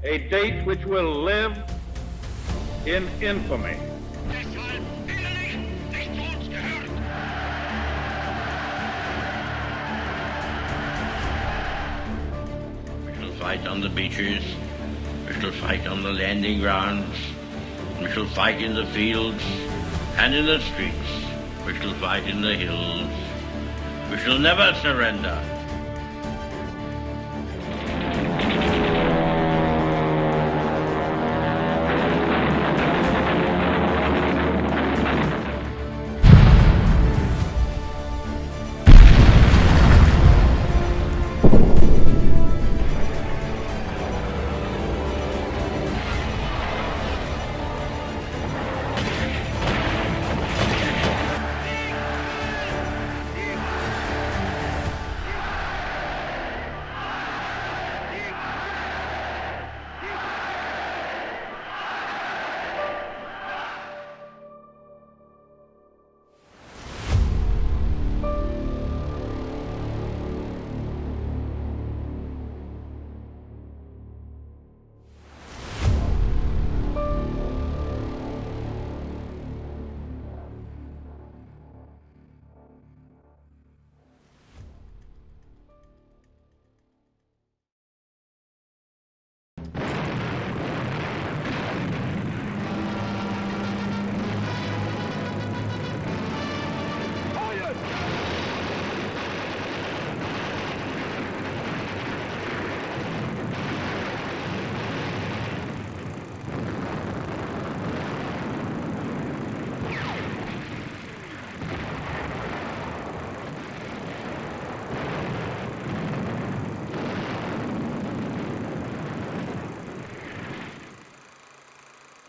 a date which will live in infamy. We shall fight on the beaches, we shall fight on the landing grounds, we shall fight in the fields and in the streets, we shall fight in the hills, we shall never surrender.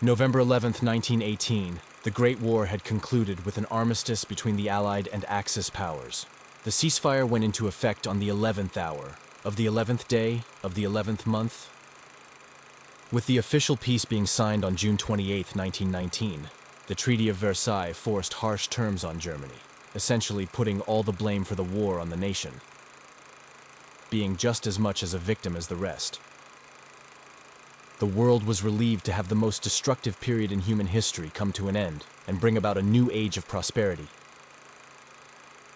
November 11th, 1918, the Great War had concluded with an armistice between the Allied and Axis powers. The ceasefire went into effect on the 11th hour of the 11th day of the 11th month, with the official peace being signed on June 28, 1919. The Treaty of Versailles forced harsh terms on Germany, essentially putting all the blame for the war on the nation, being just as much as a victim as the rest. The world was relieved to have the most destructive period in human history come to an end and bring about a new age of prosperity.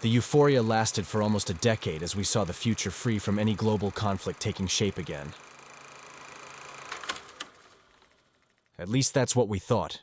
The euphoria lasted for almost a decade as we saw the future free from any global conflict taking shape again. At least that's what we thought.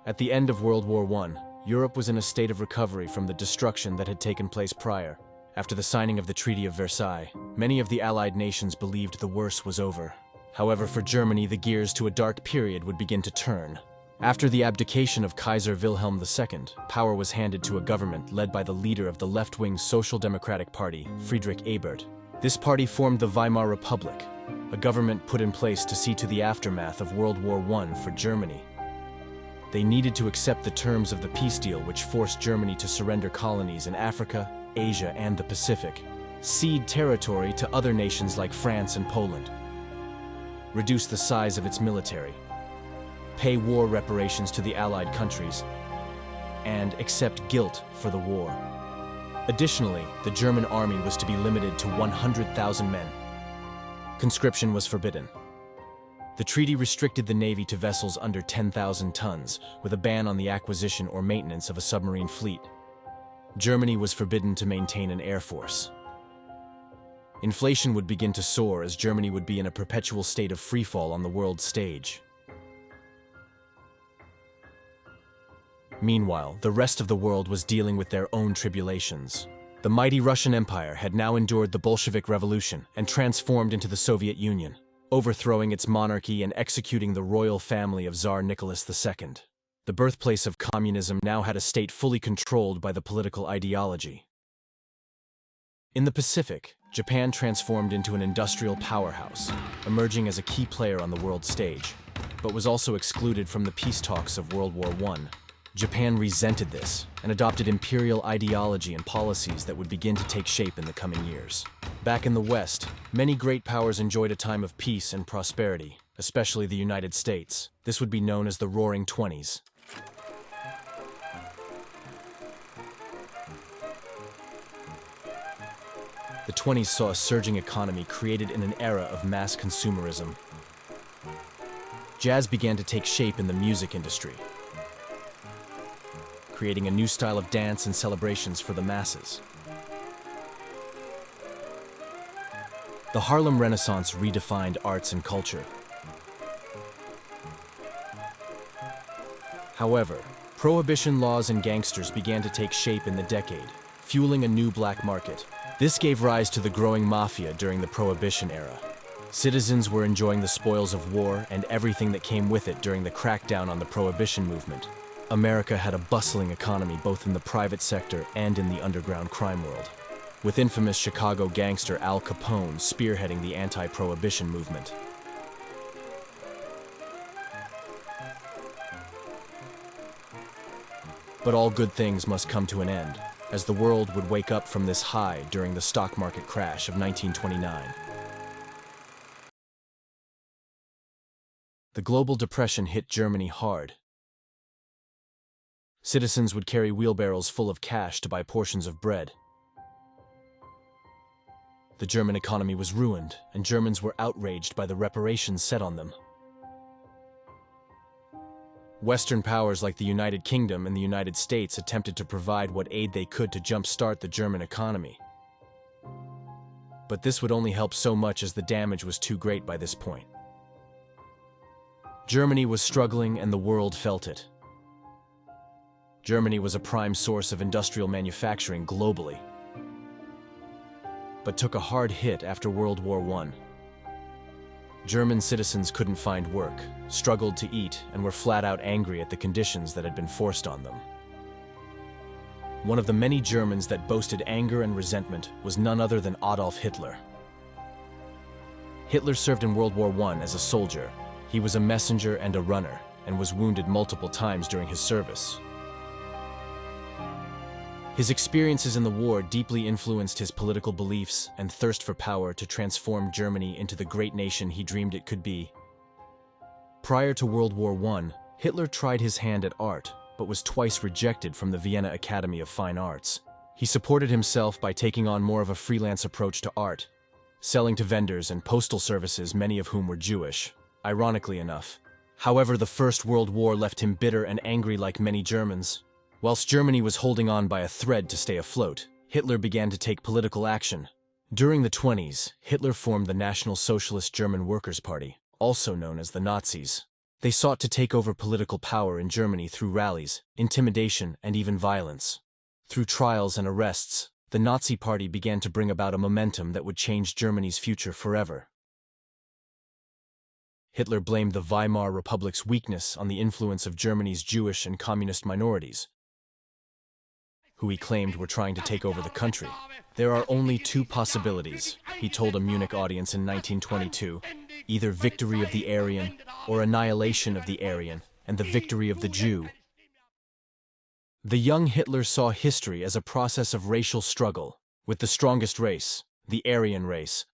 At the end of World War I, Europe was in a state of recovery from the destruction that had taken place prior. After the signing of the Treaty of Versailles, many of the Allied nations believed the worst was over. However, for Germany, the gears to a dark period would begin to turn. After the abdication of Kaiser Wilhelm II, power was handed to a government led by the leader of the left-wing Social Democratic Party, Friedrich Ebert. This party formed the Weimar Republic, a government put in place to see to the aftermath of World War I for Germany. They needed to accept the terms of the peace deal, which forced Germany to surrender colonies in Africa, Asia, and the Pacific, cede territory to other nations like France and Poland, reduce the size of its military, pay war reparations to the Allied countries, and accept guilt for the war. Additionally, the German army was to be limited to 100,000 men. Conscription was forbidden. The treaty restricted the Navy to vessels under 10,000 tons, with a ban on the acquisition or maintenance of a submarine fleet. Germany was forbidden to maintain an air force. Inflation would begin to soar as Germany would be in a perpetual state of freefall on the world stage. Meanwhile, the rest of the world was dealing with their own tribulations. The mighty Russian Empire had now endured the Bolshevik Revolution and transformed into the Soviet Union, overthrowing its monarchy and executing the royal family of Tsar Nicholas II. The birthplace of communism now had a state fully controlled by the political ideology. In the Pacific, Japan transformed into an industrial powerhouse, emerging as a key player on the world stage, but was also excluded from the peace talks of World War I. Japan resented this and adopted imperial ideology and policies that would begin to take shape in the coming years. Back in the West, many great powers enjoyed a time of peace and prosperity, especially the United States. This would be known as the Roaring Twenties. The 20s saw a surging economy created in an era of mass consumerism. Jazz began to take shape in the music industry, creating a new style of dance and celebrations for the masses. The Harlem Renaissance redefined arts and culture. However, prohibition laws and gangsters began to take shape in the decade, fueling a new black market. This gave rise to the growing mafia during the Prohibition era. Citizens were enjoying the spoils of war and everything that came with it during the crackdown on the Prohibition movement. America had a bustling economy both in the private sector and in the underground crime world, with infamous Chicago gangster Al Capone spearheading the anti-prohibition movement. But all good things must come to an end, as the world would wake up from this high during the stock market crash of 1929. The global depression hit Germany hard. Citizens would carry wheelbarrows full of cash to buy portions of bread. The German economy was ruined, and Germans were outraged by the reparations set on them. Western powers like the United Kingdom and the United States attempted to provide what aid they could to jumpstart the German economy. But this would only help so much as the damage was too great by this point. Germany was struggling and the world felt it. Germany was a prime source of industrial manufacturing globally, but took a hard hit after World War I. German citizens couldn't find work, struggled to eat, and were flat out angry at the conditions that had been forced on them. One of the many Germans that boasted anger and resentment was none other than Adolf Hitler. Hitler served in World War I as a soldier. He was a messenger and a runner, and was wounded multiple times during his service. His experiences in the war deeply influenced his political beliefs and thirst for power to transform Germany into the great nation he dreamed it could be. Prior to World War I, Hitler tried his hand at art, but was twice rejected from the Vienna Academy of Fine Arts. He supported himself by taking on more of a freelance approach to art, selling to vendors and postal services, many of whom were Jewish, ironically enough. However, the First World War left him bitter and angry like many Germans. Whilst Germany was holding on by a thread to stay afloat, Hitler began to take political action. During the 20s, Hitler formed the National Socialist German Workers' Party, also known as the Nazis. They sought to take over political power in Germany through rallies, intimidation, and even violence. Through trials and arrests, the Nazi Party began to bring about a momentum that would change Germany's future forever. Hitler blamed the Weimar Republic's weakness on the influence of Germany's Jewish and communist minorities, who he claimed were trying to take over the country. There are only two possibilities, he told a Munich audience in 1922, either victory of the Aryan or annihilation of the Aryan and the victory of the Jew. The young Hitler saw history as a process of racial struggle, with the strongest race, the Aryan race,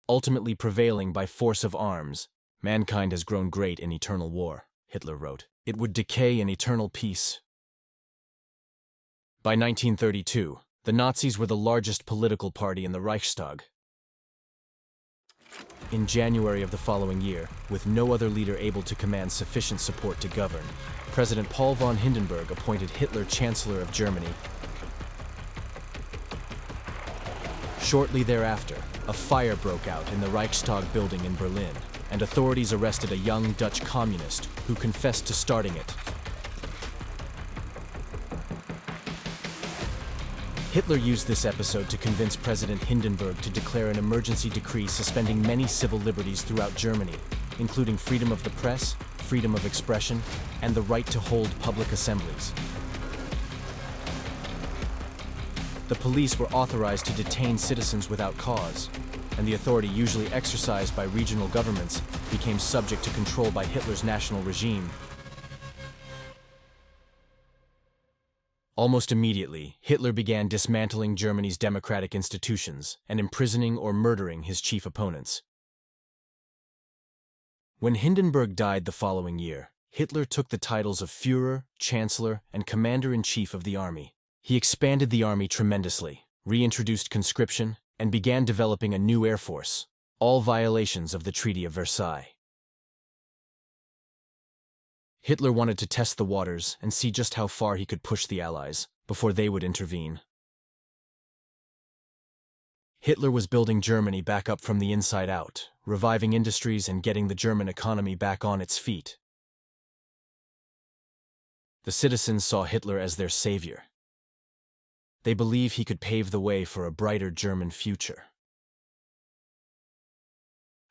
ultimately prevailing by force of arms. Mankind has grown great in eternal war, Hitler wrote. It would decay in eternal peace. By 1932, the Nazis were the largest political party in the Reichstag. In January of the following year, with no other leader able to command sufficient support to govern, President Paul von Hindenburg appointed Hitler Chancellor of Germany. Shortly thereafter, a fire broke out in the Reichstag building in Berlin, and authorities arrested a young Dutch communist who confessed to starting it. Hitler used this episode to convince President Hindenburg to declare an emergency decree suspending many civil liberties throughout Germany, including freedom of the press, freedom of expression, and the right to hold public assemblies. The police were authorized to detain citizens without cause, and the authority usually exercised by regional governments became subject to control by Hitler's national regime. Almost immediately, Hitler began dismantling Germany's democratic institutions and imprisoning or murdering his chief opponents. When Hindenburg died the following year, Hitler took the titles of Führer, Chancellor, and Commander-in-Chief of the army. He expanded the army tremendously, reintroduced conscription, and began developing a new air force, all violations of the Treaty of Versailles. Hitler wanted to test the waters and see just how far he could push the Allies before they would intervene. Hitler was building Germany back up from the inside out, reviving industries and getting the German economy back on its feet. The citizens saw Hitler as their savior. They believed he could pave the way for a brighter German future.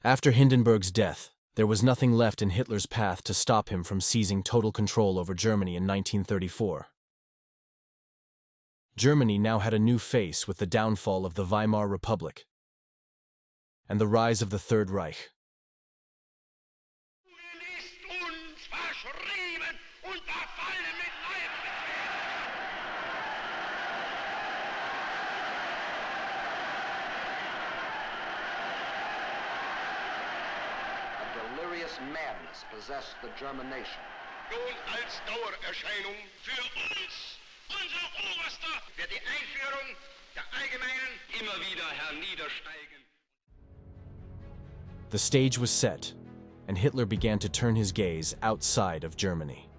After Hindenburg's death, there was nothing left in Hitler's path to stop him from seizing total control over Germany in 1934. Germany now had a new face with the downfall of the Weimar Republic and the rise of the Third Reich. Madness possessed the German nation. Nun als Dauererscheinung für uns, unser Oberster, wird die Einführung der allgemeinen immer wieder herniedersteigen. The stage was set, and Hitler began to turn his gaze outside of Germany.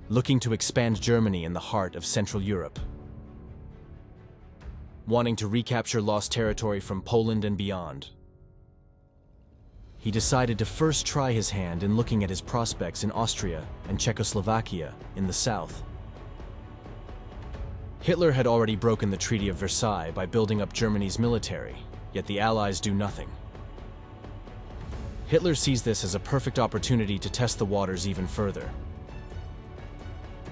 Looking to expand Germany in the heart of Central Europe. Wanting to recapture lost territory from Poland and beyond. He decided to first try his hand in looking at his prospects in Austria and Czechoslovakia in the south. Hitler had already broken the Treaty of Versailles by building up Germany's military, yet the Allies do nothing. Hitler sees this as a perfect opportunity to test the waters even further.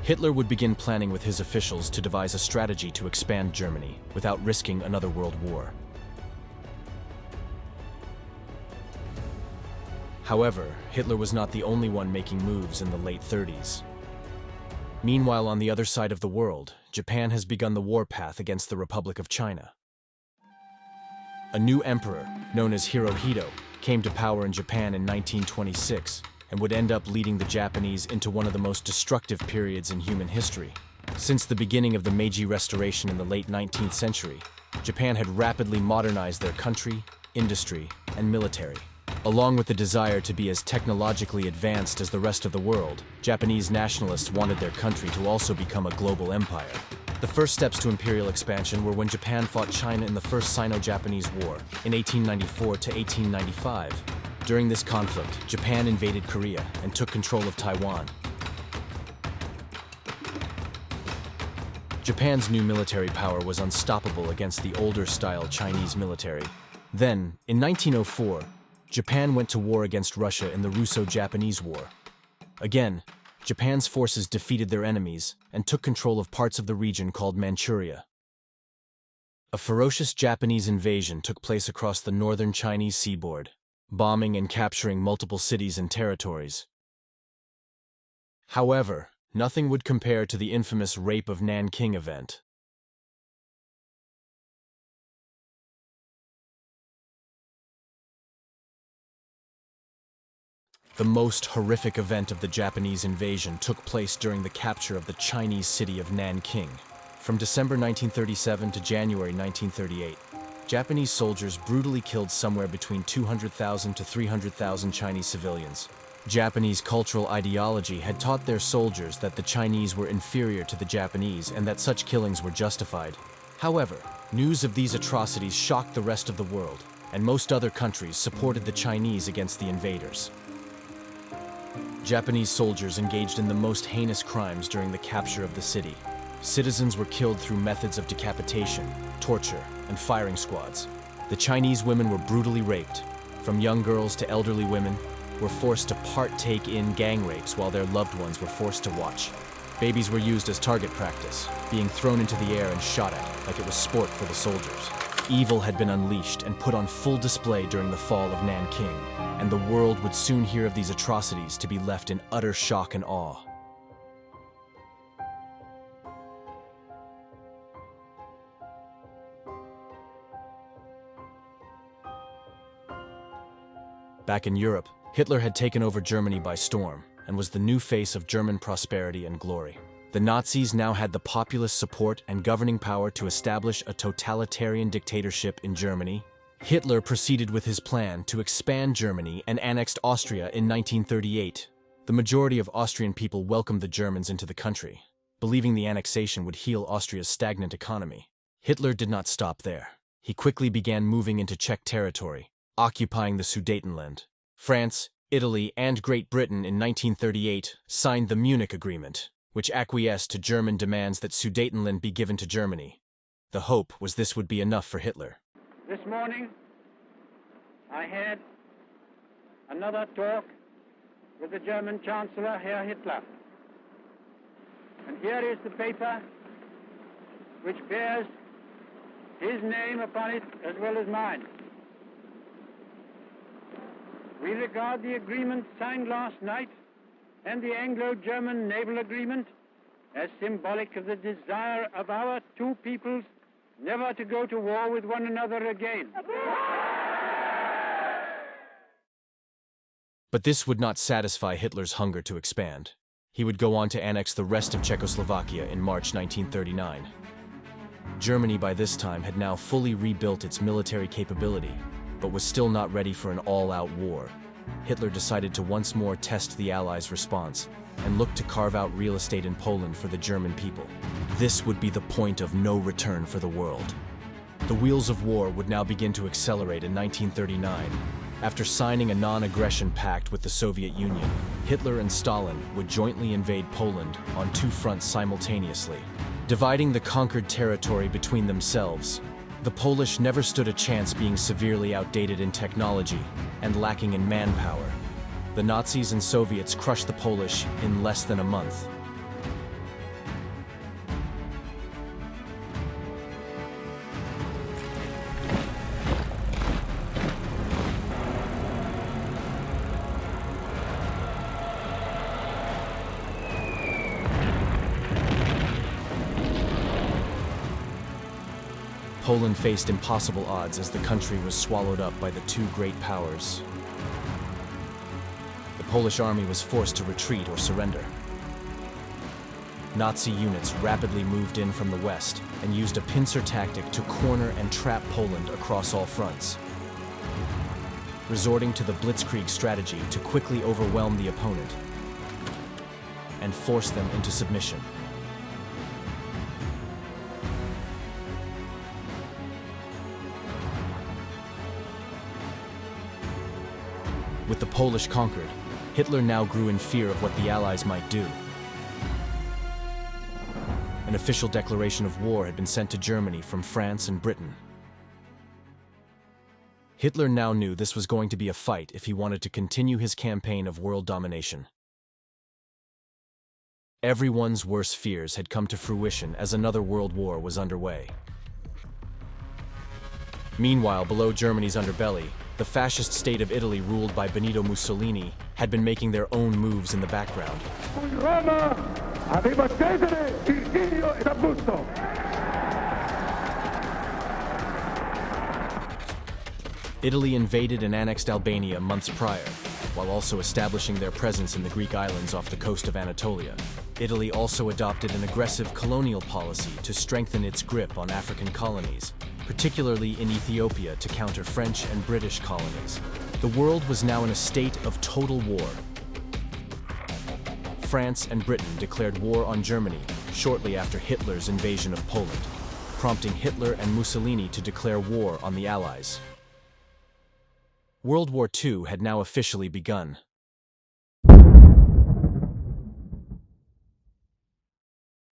Hitler would begin planning with his officials to devise a strategy to expand Germany without risking another world war. However, Hitler was not the only one making moves in the late 30s. Meanwhile, on the other side of the world, Japan has begun the warpath against the Republic of China. A new emperor, known as Hirohito, came to power in Japan in 1926 and would end up leading the Japanese into one of the most destructive periods in human history. Since the beginning of the Meiji Restoration in the late 19th century, Japan had rapidly modernized their country, industry, and military. Along with the desire to be as technologically advanced as the rest of the world, Japanese nationalists wanted their country to also become a global empire. The first steps to imperial expansion were when Japan fought China in the First Sino-Japanese War in 1894 to 1895. During this conflict, Japan invaded Korea and took control of Taiwan. Japan's new military power was unstoppable against the older-style Chinese military. Then, in 1904, Japan went to war against Russia in the Russo-Japanese War. Again, Japan's forces defeated their enemies and took control of parts of the region called Manchuria. A ferocious Japanese invasion took place across the northern Chinese seaboard, bombing and capturing multiple cities and territories. However, nothing would compare to the infamous Rape of Nanking event. The most horrific event of the Japanese invasion took place during the capture of the Chinese city of Nanking. From December 1937 to January 1938, Japanese soldiers brutally killed somewhere between 200,000 to 300,000 Chinese civilians. Japanese cultural ideology had taught their soldiers that the Chinese were inferior to the Japanese and that such killings were justified. However, news of these atrocities shocked the rest of the world, and most other countries supported the Chinese against the invaders. Japanese soldiers engaged in the most heinous crimes during the capture of the city. Citizens were killed through methods of decapitation, torture, and firing squads. The Chinese women were brutally raped. From young girls to elderly women were forced to partake in gang rapes while their loved ones were forced to watch. Babies were used as target practice, being thrown into the air and shot at like it was sport for the soldiers. Evil had been unleashed and put on full display during the fall of Nanking, and the world would soon hear of these atrocities to be left in utter shock and awe. Back in Europe, Hitler had taken over Germany by storm and was the new face of German prosperity and glory. The Nazis now had the populist support and governing power to establish a totalitarian dictatorship in Germany. Hitler proceeded with his plan to expand Germany and annexed Austria in 1938. The majority of Austrian people welcomed the Germans into the country, believing the annexation would heal Austria's stagnant economy. Hitler did not stop there. He quickly began moving into Czech territory, occupying the Sudetenland. France, Italy, and Great Britain in 1938 signed the Munich Agreement, which acquiesced to German demands that Sudetenland be given to Germany. The hope was this would be enough for Hitler. This morning, I had another talk with the German Chancellor, Herr Hitler. And here is the paper which bears his name upon it as well as mine. We regard the agreement signed last night and the Anglo-German naval agreement as symbolic of the desire of our two peoples never to go to war with one another again. But this would not satisfy Hitler's hunger to expand. He would go on to annex the rest of Czechoslovakia in March 1939. Germany by this time had now fully rebuilt its military capability, but was still not ready for an all-out war. Hitler decided to once more test the Allies' response and looked to carve out real estate in Poland for the German people. This would be the point of no return for the world. The wheels of war would now begin to accelerate in 1939. After signing a non-aggression pact with the Soviet Union, Hitler and Stalin would jointly invade Poland on two fronts simultaneously, dividing the conquered territory between themselves. The Polish never stood a chance, being severely outdated in technology and lacking in manpower. The Nazis and Soviets crushed the Polish in less than a month. Poland faced impossible odds as the country was swallowed up by the two great powers. The Polish army was forced to retreat or surrender. Nazi units rapidly moved in from the west and used a pincer tactic to corner and trap Poland across all fronts, resorting to the blitzkrieg strategy to quickly overwhelm the opponent and force them into submission. With the Polish conquered, Hitler now grew in fear of what the Allies might do. An official declaration of war had been sent to Germany from France and Britain. Hitler now knew this was going to be a fight if he wanted to continue his campaign of world domination. Everyone's worst fears had come to fruition as another world war was underway. Meanwhile, below Germany's underbelly, the fascist state of Italy, ruled by Benito Mussolini, had been making their own moves in the background. Italy invaded and annexed Albania months prior, while also establishing their presence in the Greek islands off the coast of Anatolia. Italy also adopted an aggressive colonial policy to strengthen its grip on African colonies, particularly in Ethiopia, to counter French and British colonies. The world was now in a state of total war. France and Britain declared war on Germany shortly after Hitler's invasion of Poland, prompting Hitler and Mussolini to declare war on the Allies. World War II had now officially begun.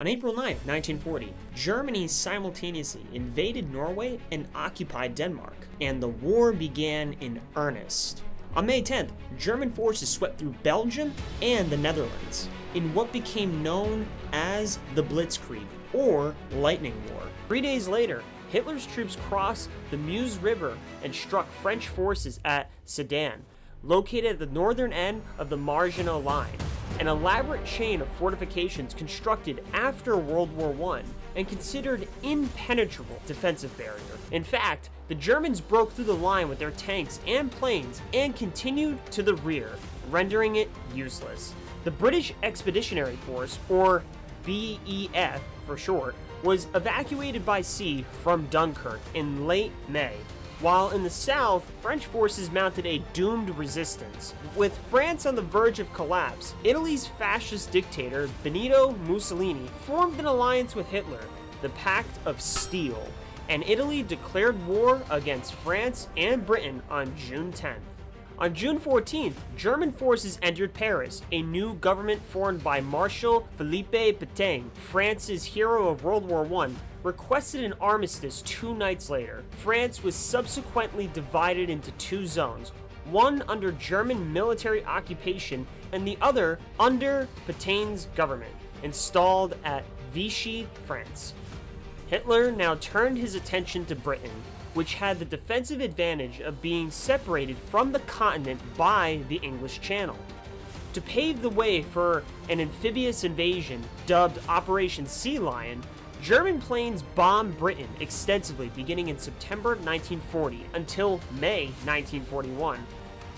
On April 9, 1940, Germany simultaneously invaded Norway and occupied Denmark, and the war began in earnest. On May 10th, German forces swept through Belgium and the Netherlands in what became known as the Blitzkrieg, or Lightning War. 3 days later, Hitler's troops crossed the Meuse River and struck French forces at Sedan, located at the northern end of the Maginot Line, an elaborate chain of fortifications constructed after World War I and considered impenetrable defensive barrier. In fact, the Germans broke through the line with their tanks and planes and continued to the rear, rendering it useless. The British Expeditionary Force, or BEF for short, was evacuated by sea from Dunkirk in late May, while in the south, French forces mounted a doomed resistance. With France on the verge of collapse, Italy's fascist dictator Benito Mussolini formed an alliance with Hitler, the Pact of Steel, and Italy declared war against France and Britain on June 10th. On June 14th, German forces entered Paris. A new government formed by Marshal Philippe Pétain, France's hero of World War I, requested an armistice 2 nights later. France was subsequently divided into 2 zones, one under German military occupation and the other under Pétain's government, installed at Vichy, France. Hitler now turned his attention to Britain, which had the defensive advantage of being separated from the continent by the English Channel. To pave the way for an amphibious invasion dubbed Operation Sea Lion, German planes bombed Britain extensively beginning in September 1940 until May 1941,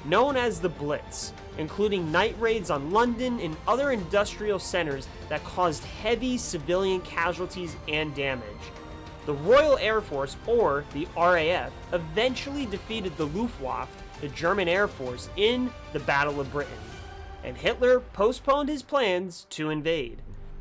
known as the Blitz, including night raids on London and other industrial centers that caused heavy civilian casualties and damage. The Royal Air Force, or the RAF, eventually defeated the Luftwaffe, the German Air Force, in the Battle of Britain, and Hitler postponed his plans to invade.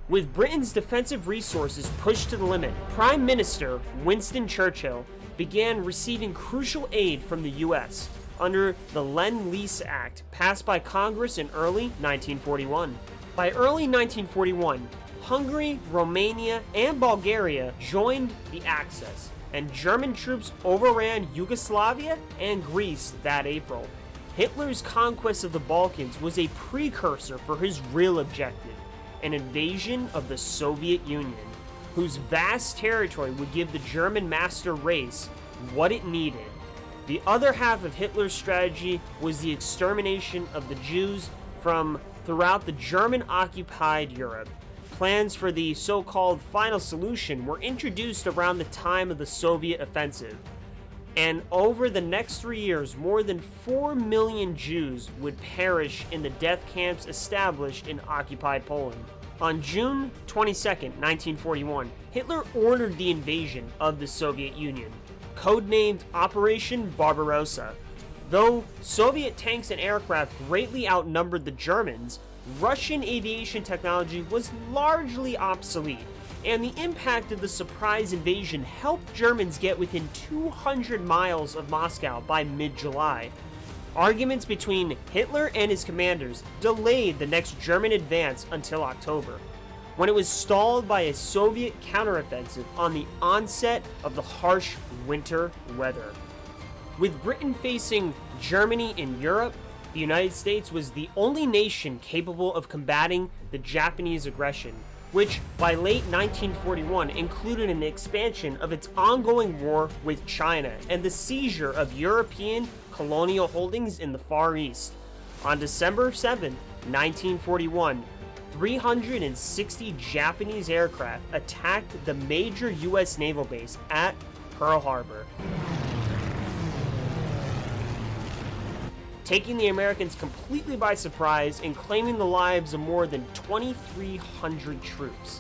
With Britain's defensive resources pushed to the limit, Prime Minister Winston Churchill began receiving crucial aid from the US under the Lend-Lease Act passed by Congress in early 1941. By early 1941, Hungary, Romania, and Bulgaria joined the Axis, and German troops overran Yugoslavia and Greece that April. Hitler's conquest of the Balkans was a precursor for his real objective, an invasion of the Soviet Union, whose vast territory would give the German master race what it needed. The other half of Hitler's strategy was the extermination of the Jews from throughout the German-occupied Europe. Plans for the so-called final solution were introduced around the time of the Soviet offensive, and over the next 3 years, more than 4 million Jews would perish in the death camps established in occupied Poland. On June 22, 1941, Hitler ordered the invasion of the Soviet Union, codenamed Operation Barbarossa. Though Soviet tanks and aircraft greatly outnumbered the Germans, Russian aviation technology was largely obsolete, and the impact of the surprise invasion helped Germans get within 200 miles of Moscow by mid-July. Arguments between Hitler and his commanders delayed the next German advance until October, when it was stalled by a Soviet counteroffensive on the onset of the harsh winter weather. With Britain facing Germany in Europe, the United States was the only nation capable of combating the Japanese aggression, which by late 1941 included an expansion of its ongoing war with China and the seizure of European colonial holdings in the Far East. On December 7, 1941, 360 Japanese aircraft attacked the major U.S. naval base at Pearl Harbor, taking the Americans completely by surprise and claiming the lives of more than 2,300 troops.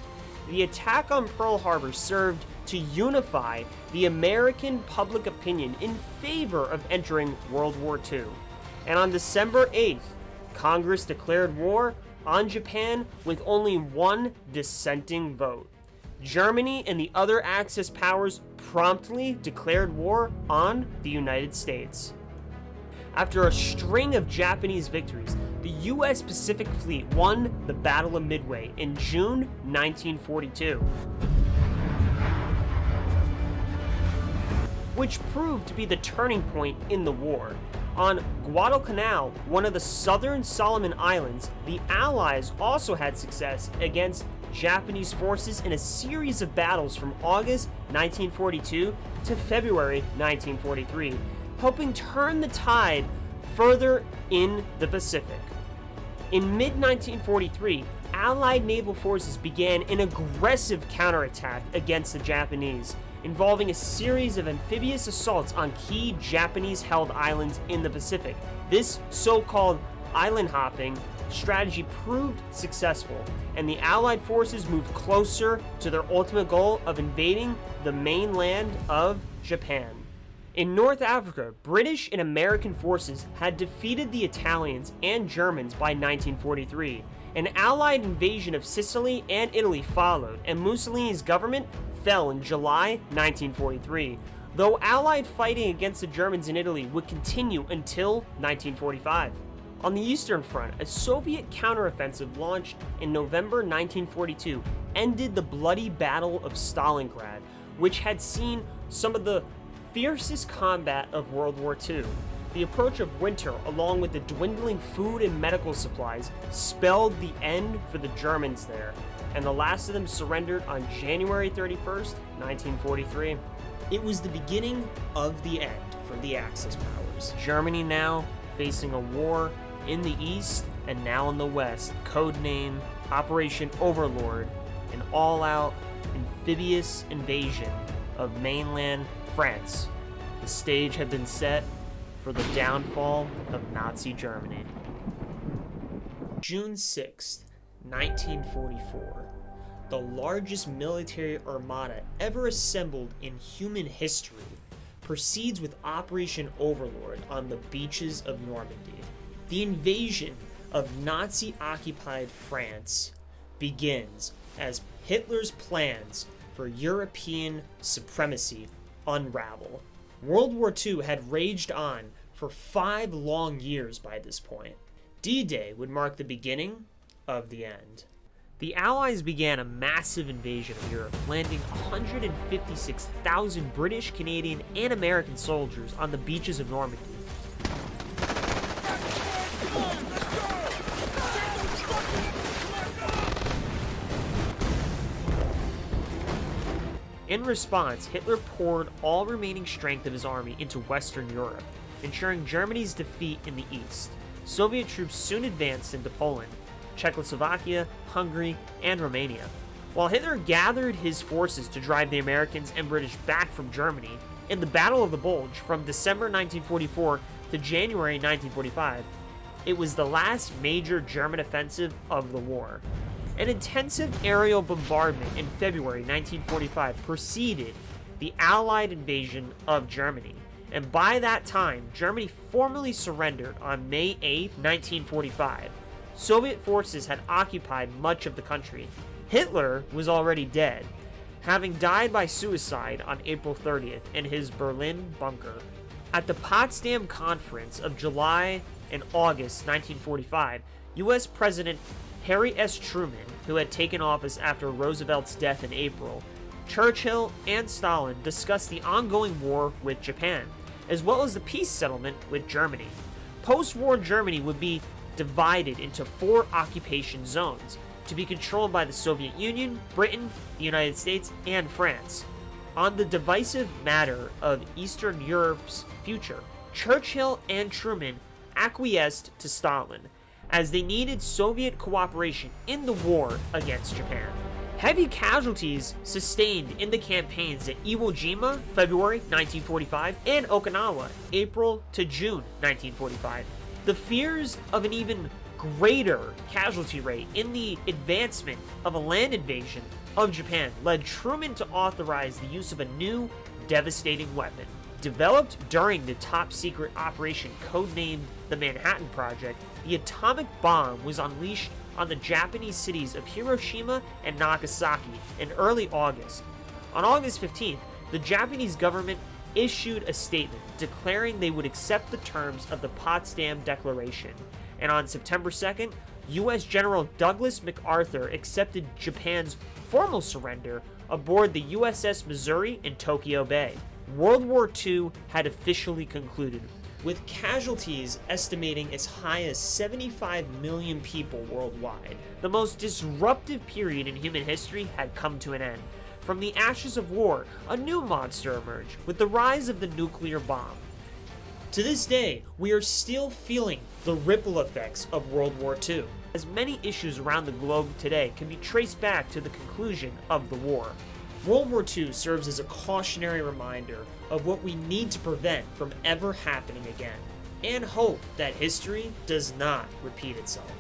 The attack on Pearl Harbor served to unify the American public opinion in favor of entering World War II. And on December 8th, Congress declared war on Japan with only one dissenting vote. Germany and the other Axis powers promptly declared war on the United States. After a string of Japanese victories, the U.S. Pacific Fleet won the Battle of Midway in June 1942, which proved to be the turning point in the war. On Guadalcanal, one of the southern Solomon Islands, the Allies also had success against Japanese forces in a series of battles from August 1942 to February 1943, helping turn the tide further in the Pacific. In mid-1943, Allied naval forces began an aggressive counterattack against the Japanese, involving a series of amphibious assaults on key Japanese-held islands in the Pacific. This so-called island hopping strategy proved successful, and the Allied forces moved closer to their ultimate goal of invading the mainland of Japan. In North Africa, British and American forces had defeated the Italians and Germans by 1943. An Allied invasion of Sicily and Italy followed, and Mussolini's government fell in July 1943, though Allied fighting against the Germans in Italy would continue until 1945. On the Eastern Front, a Soviet counteroffensive launched in November 1942 ended the bloody Battle of Stalingrad, which had seen some of the fiercest combat of World War II. The approach of winter, along with the dwindling food and medical supplies, spelled the end for the Germans there, and the last of them surrendered on January 31st, 1943. It was the beginning of the end for the Axis powers. Germany now facing a war in the east and now in the west, codenamed Operation Overlord, an all-out amphibious invasion of mainland France. The stage had been set for the downfall of Nazi Germany. June 6th, 1944. The largest military armada ever assembled in human history proceeds with Operation Overlord on the beaches of Normandy. The invasion of Nazi-occupied France begins as Hitler's plans for European supremacy unravel. World War II had raged on for 5 long years by this point. D-Day would mark the beginning of the end. The Allies began a massive invasion of Europe, landing 156,000 British, Canadian, and American soldiers on the beaches of Normandy. In response, Hitler poured all remaining strength of his army into Western Europe, ensuring Germany's defeat in the east. Soviet troops soon advanced into Poland, Czechoslovakia, Hungary, and Romania. While Hitler gathered his forces to drive the Americans and British back from Germany, in the Battle of the Bulge from December 1944 to January 1945, it was the last major German offensive of the war. An intensive aerial bombardment in February 1945 preceded the Allied invasion of Germany, and by that time, Germany formally surrendered on May 8, 1945. Soviet forces had occupied much of the country. Hitler was already dead, having died by suicide on April 30th in his Berlin bunker. At the Potsdam Conference of July and August 1945, U.S. President Harry S. Truman, who had taken office after Roosevelt's death in April, Churchill, and Stalin discussed the ongoing war with Japan, as well as the peace settlement with Germany. Post-war Germany would be divided into 4 occupation zones to be controlled by the Soviet Union, Britain, the United States, and France. On the divisive matter of Eastern Europe's future, Churchill and Truman acquiesced to Stalin, as they needed Soviet cooperation in the war against Japan. Heavy casualties sustained in the campaigns at Iwo Jima, February 1945, and Okinawa, April to June 1945. The fears of an even greater casualty rate in the advancement of a land invasion of Japan led Truman to authorize the use of a new, devastating weapon. Developed during the top-secret operation codenamed the Manhattan Project, the atomic bomb was unleashed on the Japanese cities of Hiroshima and Nagasaki in early August. On August 15th, the Japanese government issued a statement declaring they would accept the terms of the Potsdam Declaration, and on September 2nd, U.S. General Douglas MacArthur accepted Japan's formal surrender aboard the USS Missouri in Tokyo Bay. World War II had officially concluded, with casualties estimating as high as 75 million people worldwide. The most disruptive period in human history had come to an end. From the ashes of war, a new monster emerged with the rise of the nuclear bomb. To this day, we are still feeling the ripple effects of World War II, as many issues around the globe today can be traced back to the conclusion of the war. World War II serves as a cautionary reminder of what we need to prevent from ever happening again, and hope that history does not repeat itself.